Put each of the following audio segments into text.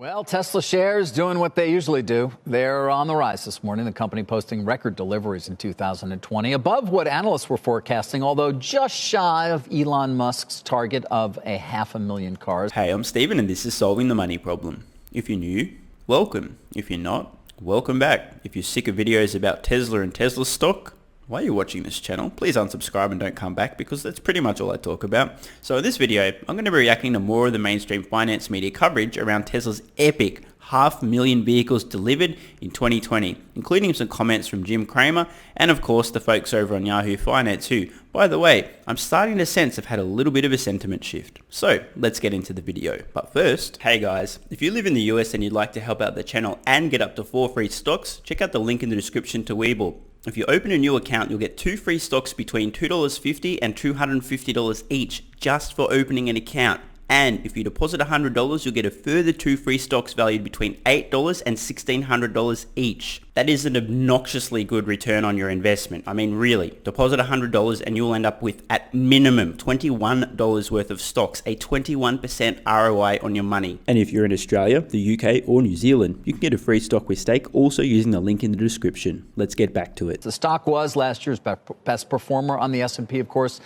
Well, Tesla shares doing what they usually do. They're on the rise this morning. The company posting record deliveries in 2020, above what analysts were forecasting, although just shy of Elon Musk's target of 500,000 cars. Hey, I'm Steven and this is Solving the Money Problem. If you're new, welcome. If you're not, welcome back. If you're sick of videos about Tesla and Tesla stock, why are you watching this channel? Please unsubscribe and don't come back because that's pretty much all I talk about. So in this video, I'm going to be reacting to more of the mainstream finance media coverage around Tesla's epic 500,000 vehicles delivered in 2020, including some comments from Cramer and of course the folks over on Yahoo Finance who, by the way, I'm starting to sense have had a little bit of a sentiment shift. So let's get into the video. But first, hey guys, if you live in the US and you'd like to help out the channel and get up to 4 free stocks, check out the link in the description to WeBull. If you open a new account, you'll get 2 free stocks between $2.50 and $250 each just for opening an account. And if you deposit $100, you'll get a further 2 free stocks valued between $8 and $1,600 each. That is an obnoxiously good return on your investment. I mean, really, deposit $100 and you'll end up with, at minimum, $21 worth of stocks, a 21% ROI on your money. And if you're in Australia, the UK, or New Zealand, you can get a free stock with stake also using the link in the description. Let's get back to it. The stock was last year's best performer on the S&P, of course.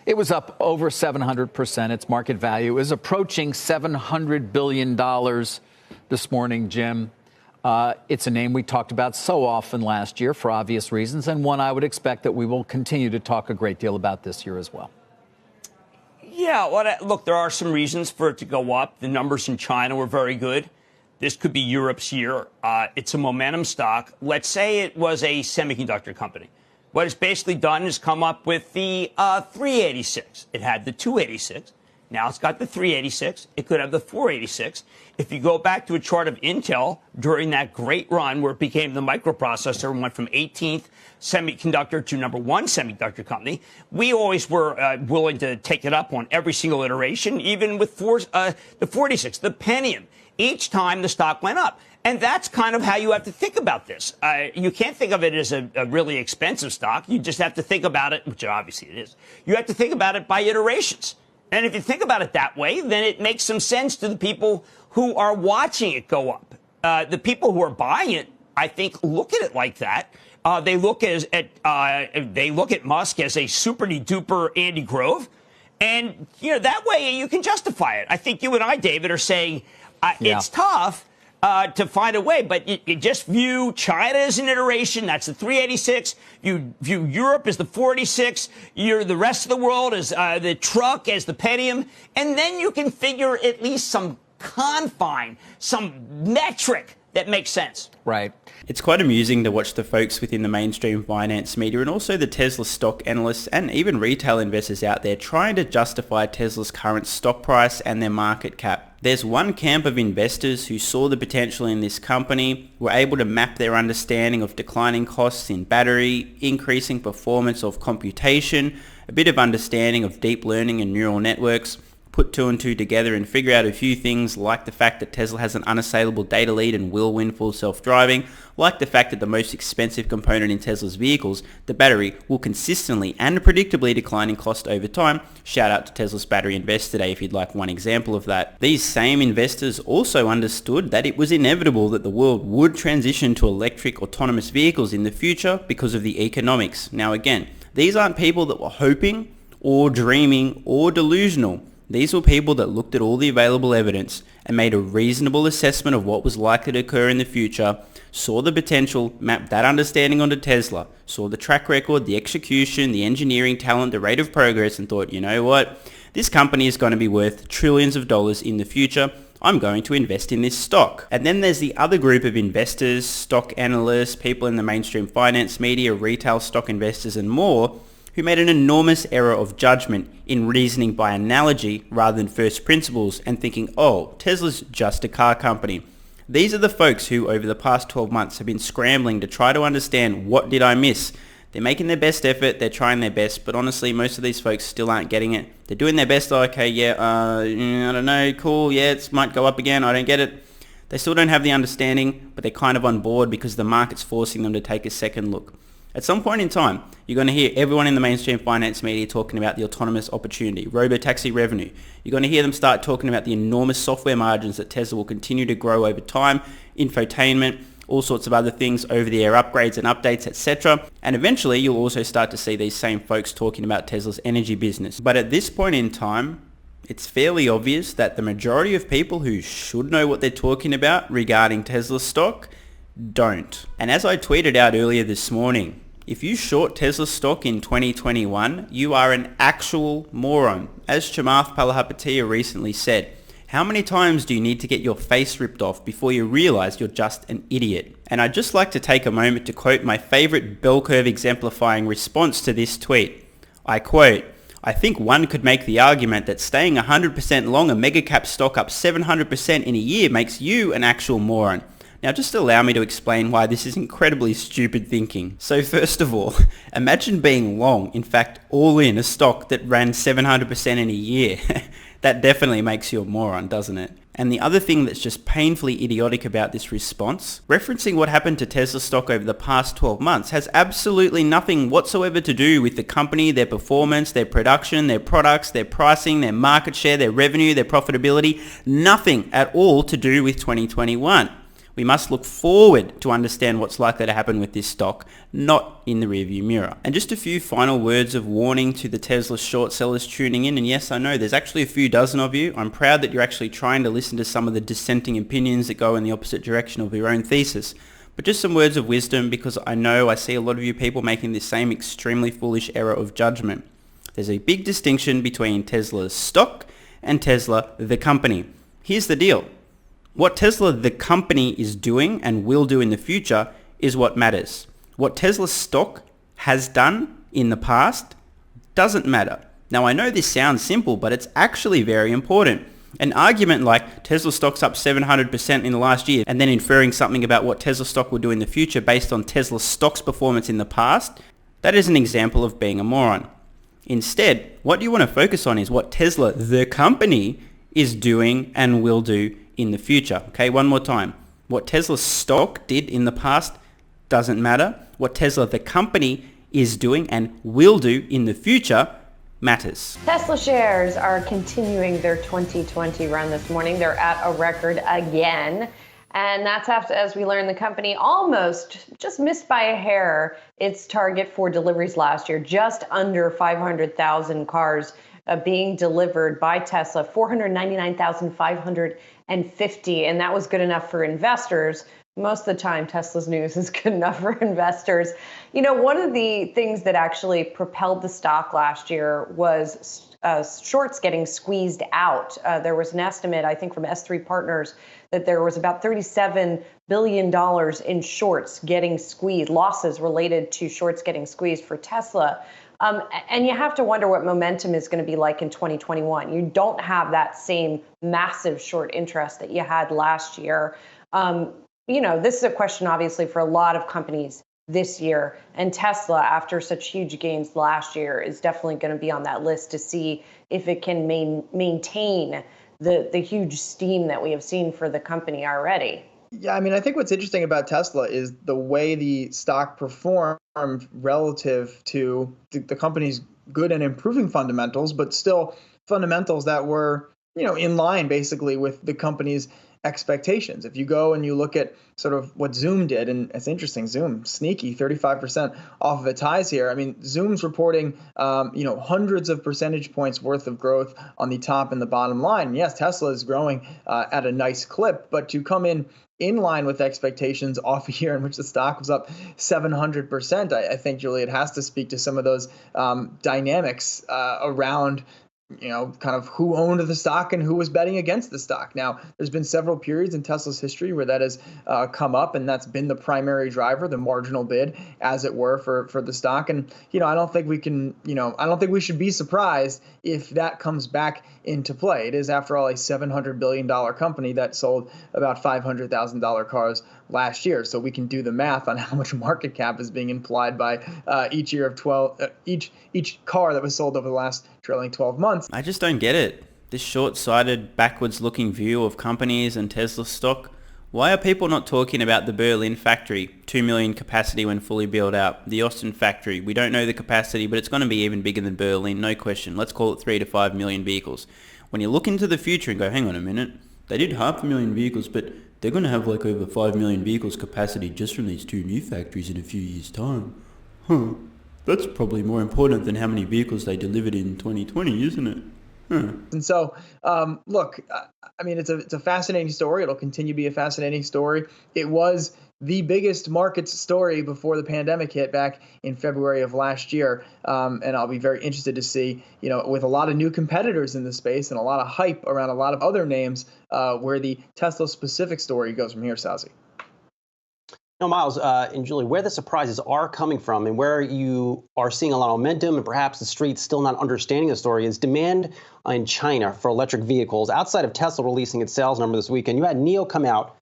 It was up over 700%. Its market value is approaching $700 billion this morning, Jim. It's a name we talked about so often last year for obvious reasons, and one I would expect that we will continue to talk a great deal about this year as well. Yeah, well, look, there are some reasons for it to go up. The numbers in China were very good. This could be Europe's year. It's a momentum stock. Let's say it was a semiconductor company. What it's basically done is come up with the 386. It had the 286. Now it's got the 386. It could have the 486. If you go back to a chart of Intel during that great run where it became the microprocessor and went from 18th semiconductor to number 1 semiconductor company, we always were willing to take it up on every single iteration, even with the 46, the Pentium. Each time the stock went up. And that's kind of how you have to think about this. You can't think of it as a really expensive stock. You just have to think about it, which obviously it is. You have to think about it by iterations. And if you think about it that way, then it makes some sense to the people who are watching it go up. The people who are buying it, I think, look at it like that. They look at Musk as a super-duper Andy Grove. And, that way you can justify it. I think you and I, David, are saying it's tough to find a way, but you just view China as an iteration. That's the 386. You view Europe as the 486. The rest of the world as the truck, as the Pentium. And then you can figure at least some confine, some metric that makes sense. Right. It's quite amusing to watch the folks within the mainstream finance media and also the Tesla stock analysts and even retail investors out there trying to justify Tesla's current stock price and their market cap. There's one camp of investors who saw the potential in this company, were able to map their understanding of declining costs in battery, increasing performance of computation, a bit of understanding of deep learning and neural networks, put 2 and 2 together and figure out a few things like the fact that Tesla has an unassailable data lead and will win full self-driving, like the fact that the most expensive component in Tesla's vehicles, the battery, will consistently and predictably decline in cost over time. Shout out to Tesla's Battery Invest today if you'd like one example of that. These same investors also understood that it was inevitable that the world would transition to electric autonomous vehicles in the future because of the economics. Now again, these aren't people that were hoping or dreaming or delusional. These were people that looked at all the available evidence and made a reasonable assessment of what was likely to occur in the future, saw the potential, mapped that understanding onto Tesla, saw the track record, the execution, the engineering talent, the rate of progress, and thought, you know what, this company is going to be worth trillions of dollars in the future. I'm going to invest in this stock. And then there's the other group of investors, stock analysts, people in the mainstream finance media, retail stock investors, and more, who made an enormous error of judgment in reasoning by analogy rather than first principles and thinking, oh, Tesla's just a car company. These are the folks who over the past 12 months have been scrambling to try to understand what did I miss. They're making their best effort, they're trying their best, but honestly most of these folks still aren't getting it. They're doing their best, okay, I don't know, cool, yeah, it might go up again, I don't get it. They still don't have the understanding, but they're kind of on board because the market's forcing them to take a second look. At some point in time, you're going to hear everyone in the mainstream finance media talking about the autonomous opportunity, robo-taxi revenue. You're going to hear them start talking about the enormous software margins that Tesla will continue to grow over time, infotainment, all sorts of other things, over-the-air upgrades and updates, etc. And eventually, you'll also start to see these same folks talking about Tesla's energy business. But at this point in time, it's fairly obvious that the majority of people who should know what they're talking about regarding Tesla stock don't. And as I tweeted out earlier this morning, if you short Tesla stock in 2021, you are an actual moron. As Chamath Palihapitiya recently said, how many times do you need to get your face ripped off before you realize you're just an idiot? And I'd just like to take a moment to quote my favorite bell curve exemplifying response to this tweet. I quote, "I think one could make the argument that staying 100% long a megacap stock up 700% in a year makes you an actual moron. Now just allow me to explain why this is incredibly stupid thinking. So first of all, imagine being long, in fact all in, a stock that ran 700% in a year. That definitely makes you a moron, doesn't it? And the other thing that's just painfully idiotic about this response, referencing what happened to Tesla stock over the past 12 months has absolutely nothing whatsoever to do with the company, their performance, their production, their products, their pricing, their market share, their revenue, their profitability, nothing at all to do with 2021. We must look forward to understand what's likely to happen with this stock, not in the rearview mirror. And just a few final words of warning to the Tesla short sellers tuning in. And yes, I know there's actually a few dozen of you. I'm proud that you're actually trying to listen to some of the dissenting opinions that go in the opposite direction of your own thesis. But just some words of wisdom, because I know I see a lot of you people making this same extremely foolish error of judgment. There's a big distinction between Tesla's stock and Tesla, the company. Here's the deal. What Tesla, the company, is doing and will do in the future is what matters. What Tesla stock has done in the past doesn't matter. Now, I know this sounds simple, but it's actually very important. An argument like Tesla stock's up 700% in the last year and then inferring something about what Tesla stock will do in the future based on Tesla stock's performance in the past, that is an example of being a moron. Instead, what you want to focus on is what Tesla, the company, is doing and will do in the future. Okay, one more time. What Tesla stock did in the past doesn't matter. What Tesla, the company, is doing and will do in the future matters. Tesla shares are continuing their 2020 run this morning. They're at a record again. And that's after, as we learned, the company almost just missed by a hair its target for deliveries last year, just under 500,000 cars being delivered by Tesla, 499,550. And that was good enough for investors. Most of the time, Tesla's news is good enough for investors. You know, one of the things that actually propelled the stock last year was shorts getting squeezed out. There was an estimate, I think, from S3 Partners that there was about $37 billion in shorts getting squeezed, losses related to shorts getting squeezed for Tesla. And you have to wonder what momentum is going to be like in 2021. You don't have that same massive short interest that you had last year. You know, this is a question, obviously, for a lot of companies this year. And Tesla, after such huge gains last year, is definitely going to be on that list to see if it can maintain the huge steam that we have seen for the company already. Yeah, I mean, I think what's interesting about Tesla is the way the stock performed relative to the company's good and improving fundamentals, but still fundamentals that were, you know, in line basically with the company's expectations. If you go and you look at sort of what Zoom did, and it's interesting, Zoom, sneaky, 35% off of its highs here. I mean, Zoom's reporting, hundreds of percentage points worth of growth on the top and the bottom line. And yes, Tesla is growing at a nice clip, but to come in line with expectations off a year in which the stock was up 700%, I think, Julie, it has to speak to some of those dynamics around, you know, kind of who owned the stock and who was betting against the stock. Now, there's been several periods in Tesla's history where that has come up, and that's been the primary driver, the marginal bid, as it were, for the stock. And, you know, I don't think we should be surprised if that comes back into play. It is, after all, a $700 billion company that sold about $500,000 cars last year. So we can do the math on how much market cap is being implied by each car that was sold over the last trailing 12 months. I just don't get it. This short-sighted, backwards-looking view of companies and Tesla stock. Why are people not talking about the Berlin factory, 2 million capacity when fully built out? The Austin factory, we don't know the capacity, but it's going to be even bigger than Berlin, no question. Let's call it 3 to 5 million vehicles. When you look into the future and go, hang on a minute, they did 500,000 vehicles, but they're going to have like over 5 million vehicles capacity just from these 2 new factories in a few years' time. That's probably more important than how many vehicles they delivered in 2020, isn't it? And so, look, I mean, it's a fascinating story. It'll continue to be a fascinating story. It was the biggest markets story before the pandemic hit back in February of last year. And I'll be very interested to see, with a lot of new competitors in the space and a lot of hype around a lot of other names, where the Tesla specific story goes from here, Sazi. Miles and Julie, where the surprises are coming from and where you are seeing a lot of momentum and perhaps the street's still not understanding the story is demand in China for electric vehicles. Outside of Tesla releasing its sales number this weekend, you had NIO come out,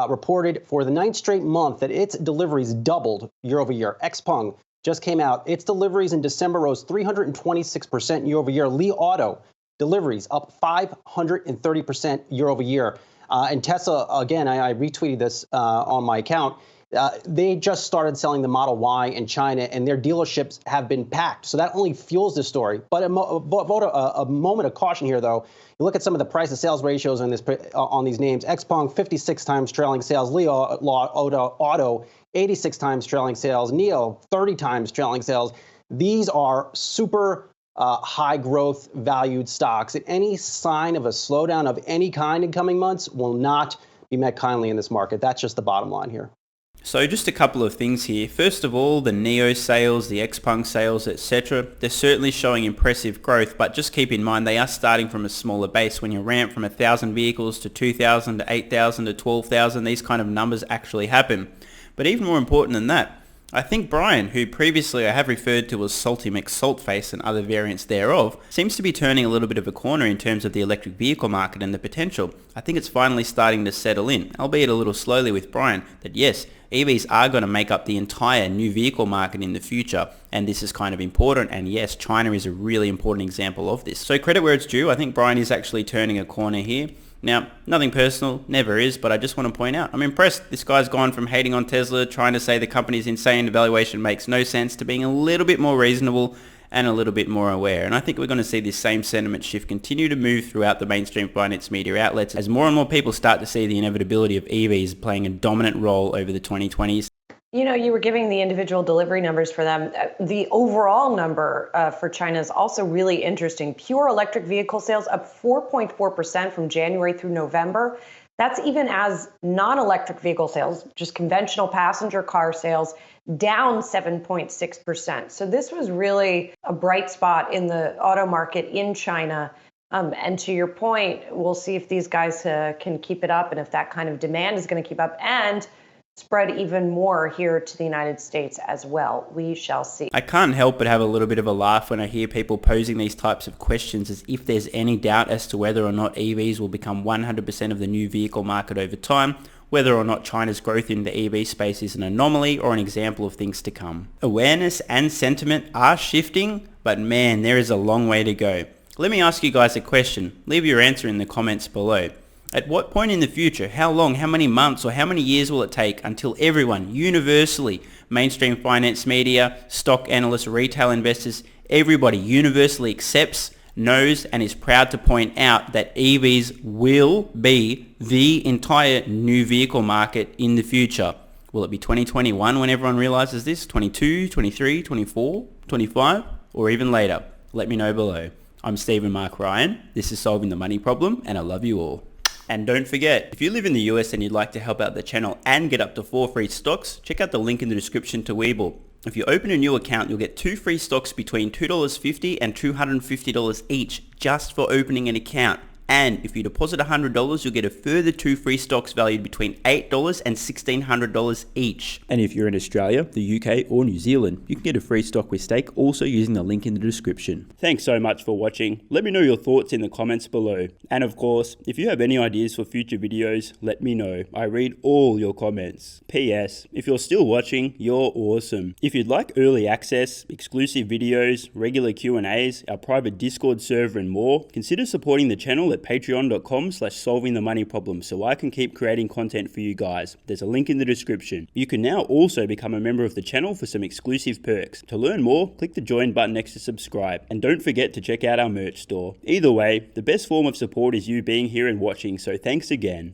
reported for the 9th straight month that its deliveries doubled year over year. Xpeng just came out. Its deliveries in December rose 326% year over year. Li Auto deliveries up 530% year over year. And Tesla, again, I retweeted this on my account. They just started selling the Model Y in China, and their dealerships have been packed. So that only fuels the story. But a moment of caution here, though. You look at some of the price to sales ratios on these names. Xpeng, 56 times trailing sales. Li Auto, 86 times trailing sales. NIO, 30 times trailing sales. These are super high growth valued stocks. And any sign of a slowdown of any kind in coming months will not be met kindly in this market. That's just the bottom line here. So just a couple of things here. First of all, the NIO sales, the Xpeng sales, etc. They're certainly showing impressive growth, but just keep in mind they are starting from a smaller base. When you ramp from 1,000 vehicles to 2,000 to 8,000 to 12,000, these kind of numbers actually happen. But even more important than that, I think Brian, who previously I have referred to as Salty McSaltface and other variants thereof, seems to be turning a little bit of a corner in terms of the electric vehicle market and the potential. I think it's finally starting to settle in, albeit a little slowly with Brian, that yes, EVs are going to make up the entire new vehicle market in the future, and this is kind of important, and yes, China is a really important example of this. So credit where it's due, I think Brian is actually turning a corner here. Now, nothing personal, never is, but I just want to point out, I'm impressed. This guy's gone from hating on Tesla, trying to say the company's insane, the valuation makes no sense, to being a little bit more reasonable and a little bit more aware. And I think we're going to see this same sentiment shift continue to move throughout the mainstream finance media outlets as more and more people start to see the inevitability of EVs playing a dominant role over the 2020s. You were giving the individual delivery numbers for them. The overall number for China is also really interesting. Pure electric vehicle sales up 4.4% from January through November. That's even as non-electric vehicle sales, just conventional passenger car sales, down 7.6%. So this was really a bright spot in the auto market in China. And to your point, we'll see if these guys can keep it up and if that kind of demand is going to keep up and spread even more here to the United States as well. We shall see. I can't help but have a little bit of a laugh when I hear people posing these types of questions as if there's any doubt as to whether or not EVs will become 100% of the new vehicle market over time, whether or not China's growth in the EV space is an anomaly or an example of things to come. Awareness and sentiment are shifting, but man, there is a long way to go. Let me ask you guys a question. Leave your answer in the comments below. At what point in the future, how long, how many months, or how many years will it take until everyone, universally, mainstream finance media, stock analysts, retail investors, everybody universally accepts, knows, and is proud to point out that EVs will be the entire new vehicle market in the future? Will it be 2021 when everyone realizes this? 22, 23, 24, 25, or even later? Let me know below. I'm Stephen Mark Ryan. This is Solving the Money Problem, and I love you all. And don't forget, if you live in the US and you'd like to help out the channel and get up to 4 free stocks, check out the link in the description to WeBull. If you open a new account, you'll get 2 free stocks between $2.50 and $250 each just for opening an account. And if you deposit $100, you'll get a further 2 free stocks valued between $8 and $1,600 each. And if you're in Australia, the UK or New Zealand, you can get a free stock with stake also using the link in the description. Thanks so much for watching. Let me know your thoughts in the comments below. And of course, if you have any ideas for future videos, let me know. I read all your comments. P.S. If you're still watching, you're awesome. If you'd like early access, exclusive videos, regular Q&As, our private Discord server and more, consider supporting the channel at patreon.com/solvingthemoneyproblem so I can keep creating content for you guys. There's a link in the description. You can now also become a member of the channel for some exclusive perks. To learn more, click the join button next to subscribe. And don't forget to check out our merch store. Either way, the best form of support is you being here and watching, so thanks again.